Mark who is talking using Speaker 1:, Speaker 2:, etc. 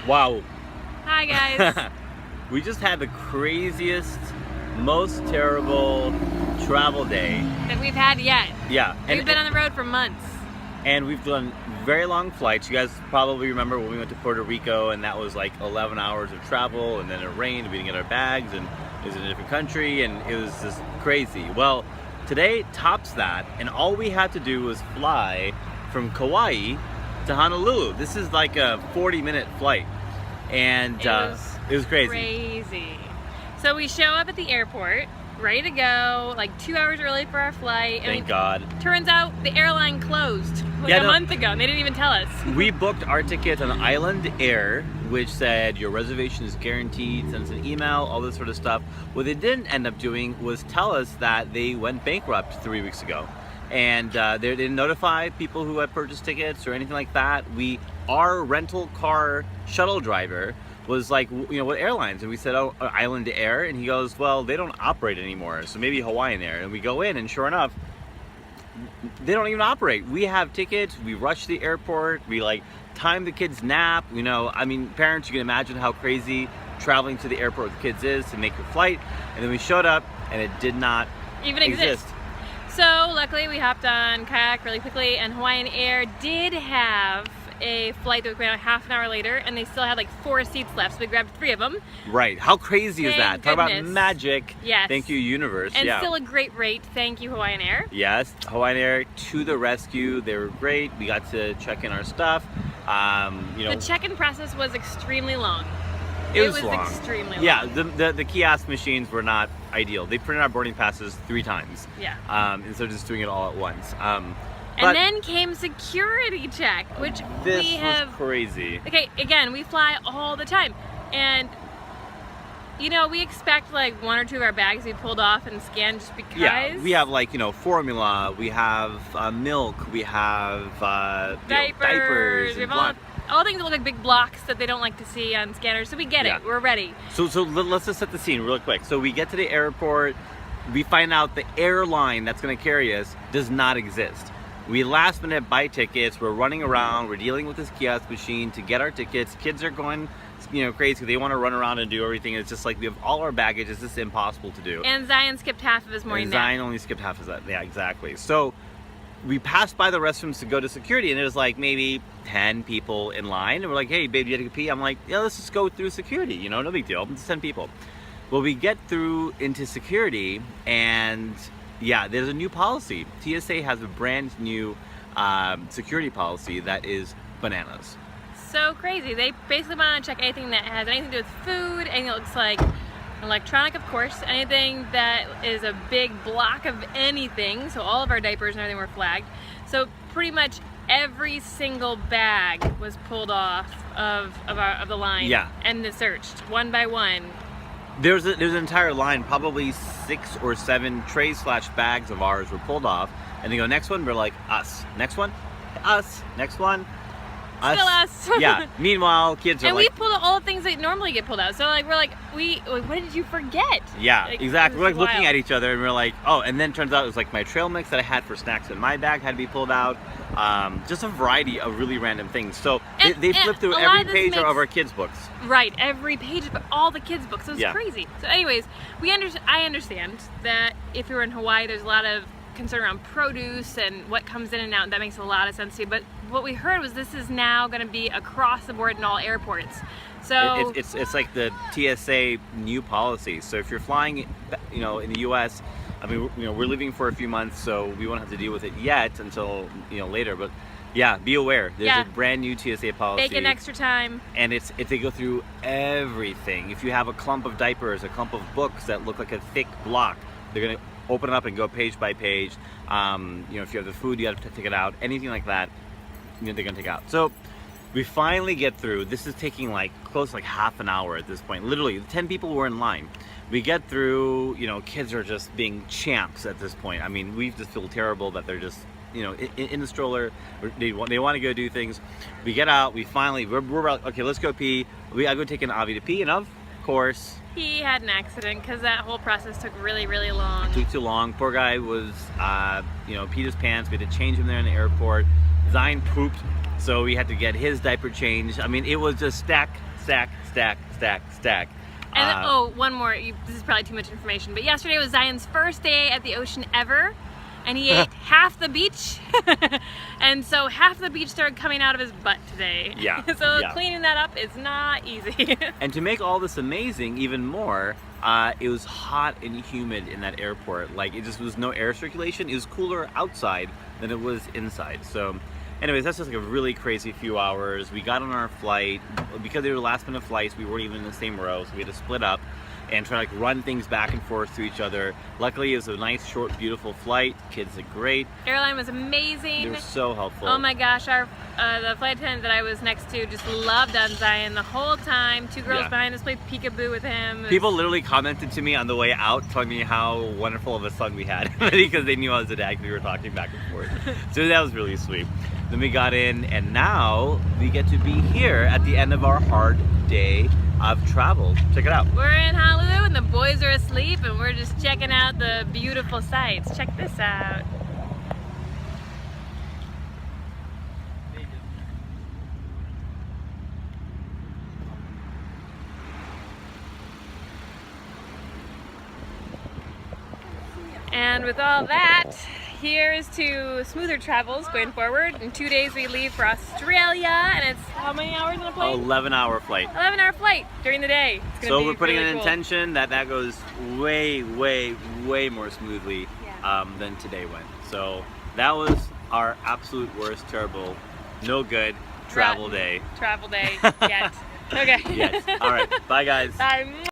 Speaker 1: Wow.
Speaker 2: Hi guys.
Speaker 1: We just had the craziest, most terrible travel day.
Speaker 2: That we've had yet.
Speaker 1: Yeah.
Speaker 2: We've been on the road for months.
Speaker 1: And we've done very long flights. You guys probably remember when we went to Puerto Rico and that was like 11 hours of travel, and then it rained and we didn't get our bags, and it was in a different country, and it was just crazy. Well, today tops that, and all we had to do was fly from Kauai to Honolulu. This is like a 40-minute flight, and it was crazy.
Speaker 2: So we show up at the airport, ready to go, like 2 hours early for our flight.
Speaker 1: Thank God.
Speaker 2: Turns out the airline closed a month ago, and they didn't even tell us.
Speaker 1: We booked our ticket on Island Air, which said your reservation is guaranteed, sends an email, all this sort of stuff. What they didn't end up doing was tell us that they went bankrupt 3 weeks ago. And they didn't notify people who had purchased tickets or anything like that. Our rental car shuttle driver was like, you know, what airlines? And we said, oh, Island Air. And he goes, well, they don't operate anymore, so maybe Hawaiian Air. And we go in, and sure enough, they don't even operate. We have tickets, we rush to the airport, we like time the kids' nap. You know, I mean, parents, you can imagine how crazy traveling to the airport with kids is to make your flight. And then we showed up, and it did not
Speaker 2: even exist. So luckily we hopped on kayak really quickly, and Hawaiian Air did have a flight that was going out half an hour later, and they still had like 4 seats left, so we grabbed 3 of them.
Speaker 1: Right. How crazy is that? Talk about magic.
Speaker 2: Yes.
Speaker 1: Thank you, universe.
Speaker 2: And still a great rate. Thank you, Hawaiian Air.
Speaker 1: Yes, Hawaiian Air to the rescue. They were great. We got to check in our stuff. You know,
Speaker 2: the check-in process was extremely long.
Speaker 1: It was long.
Speaker 2: Extremely long.
Speaker 1: Yeah, the kiosk machines were not ideal. They printed our boarding passes 3 times.
Speaker 2: Yeah.
Speaker 1: Instead of just doing it all at once.
Speaker 2: And then came security check, which
Speaker 1: was crazy.
Speaker 2: Okay, again, we fly all the time, and you know, we expect like 1 or 2 of our bags to be pulled off and scanned just because.
Speaker 1: Yeah, we have like, you know, formula, we have milk, we have diapers,
Speaker 2: we have all things that look like big blocks that they don't like to see on scanners. So we get it. We're ready.
Speaker 1: So let's just set the scene real quick. So we get to the airport, we find out the airline that's going to carry us does not exist. We last minute buy tickets, we're running around, we're dealing with this kiosk machine to get our tickets. Kids are going, you know, crazy. They want to run around and do everything. It's just like we have all our baggage. It's just impossible to do.
Speaker 2: And Zion skipped half of his morning nap.
Speaker 1: Zion only skipped half of that. Yeah, exactly. So we passed by the restrooms to go to security, and there's like maybe 10 people in line. And we're like, hey, baby, you had to pee? I'm like, yeah, let's just go through security. You know, no big deal. It's 10 people. Well, we get through into security, and yeah, there's a new policy. TSA has a brand new security policy that is bananas.
Speaker 2: So crazy. They basically want to check anything that has anything to do with food, anything that looks like electronic, of course, anything that is a big block of anything. So all of our diapers and everything were flagged. So pretty much every single bag was pulled off of the line.
Speaker 1: Yeah.
Speaker 2: And searched one by one.
Speaker 1: There's an entire line, probably 6 or 7 trays/bags of ours were pulled off, and they go, next one, we're like, us. Next one, us. Next one, us.
Speaker 2: Still us.
Speaker 1: Yeah. Meanwhile, kids are
Speaker 2: and
Speaker 1: like,
Speaker 2: we pulled out all the things that normally get pulled out. So like we're like, what did you forget?
Speaker 1: Yeah,
Speaker 2: like,
Speaker 1: exactly. We're like
Speaker 2: wild.
Speaker 1: looking at each other, and we're like, oh. And then turns out it was like my trail mix that I had for snacks in my bag had to be pulled out. Just a variety of really random things. So they flipped through every page of our kids' books.
Speaker 2: Right, every page, but all the kids' books. So it's crazy. So anyways, I understand that if you're in Hawaii, there's a lot of concern around produce and what comes in and out, and that makes a lot of sense to you. But what we heard was this is now going to be across the board in all airports. So
Speaker 1: it's like the TSA new policy. So if you're flying, you know, in the U.S., I mean, you know, we're leaving for a few months, so we won't have to deal with it yet until, you know, later. But yeah, be aware. There's a brand new TSA policy.
Speaker 2: Take an extra time.
Speaker 1: And if they go through everything. If you have a clump of diapers, a clump of books that look like a thick block, they're gonna open it up and go page by page. You know, if you have the food, you have to take it out. Anything like that, you know, they're gonna take out. So we finally get through. This is taking like close to like half an hour at this point. Literally, 10 people were in line. We get through, you know, kids are just being champs at this point. I mean, we just feel terrible that they're just, you know, in the stroller. They want to go do things. We get out. We're like, okay, let's go pee. I go take an Avi to pee, and of course,
Speaker 2: he had an accident because that whole process took really, really long.
Speaker 1: It took too long. Poor guy was, you know, peed his pants. We had to change him there in the airport. Zion pooped, so we had to get his diaper changed. I mean, it was just stack, stack, stack, stack.
Speaker 2: And oh, one more. This is probably too much information, but yesterday was Zion's first day at the ocean ever, and he ate half the beach, and so half the beach started coming out of his butt today.
Speaker 1: Yeah.
Speaker 2: So cleaning that up is not easy.
Speaker 1: And to make all this amazing even more, it was hot and humid in that airport. Like, it just was no air circulation. It was cooler outside than it was inside. So anyways, that's just like a really crazy few hours. We got on our flight. Because they were last minute flights, we weren't even in the same row, so we had to split up and try to like run things back and forth to each other. Luckily, it was a nice, short, beautiful flight. Kids are great.
Speaker 2: Airline was amazing.
Speaker 1: They were so helpful.
Speaker 2: Oh my gosh, the flight attendant that I was next to just loved on Zion the whole time. Two girls behind us played peekaboo with him.
Speaker 1: People literally commented to me on the way out, telling me how wonderful of a son we had because they knew I was a dad because we were talking back and forth. So that was really sweet. Then we got in, and now we get to be here at the end of our hard day of travel. Check it out.
Speaker 2: We're in Honolulu and the boys are asleep and we're just checking out the beautiful sights. Check this out. And with all that, here's to smoother travels going forward. In 2 days we leave for Australia, and it's how many hours on a plane?
Speaker 1: 11-hour flight.
Speaker 2: 11-hour flight during the day. It's gonna
Speaker 1: So
Speaker 2: be
Speaker 1: we're putting
Speaker 2: really
Speaker 1: an
Speaker 2: cool.
Speaker 1: intention that goes way, way, way more smoothly than today went. So that was our absolute worst, terrible, no good travel day.
Speaker 2: Travel day yet. Okay.
Speaker 1: Yes. All right. Bye, guys.
Speaker 2: Bye.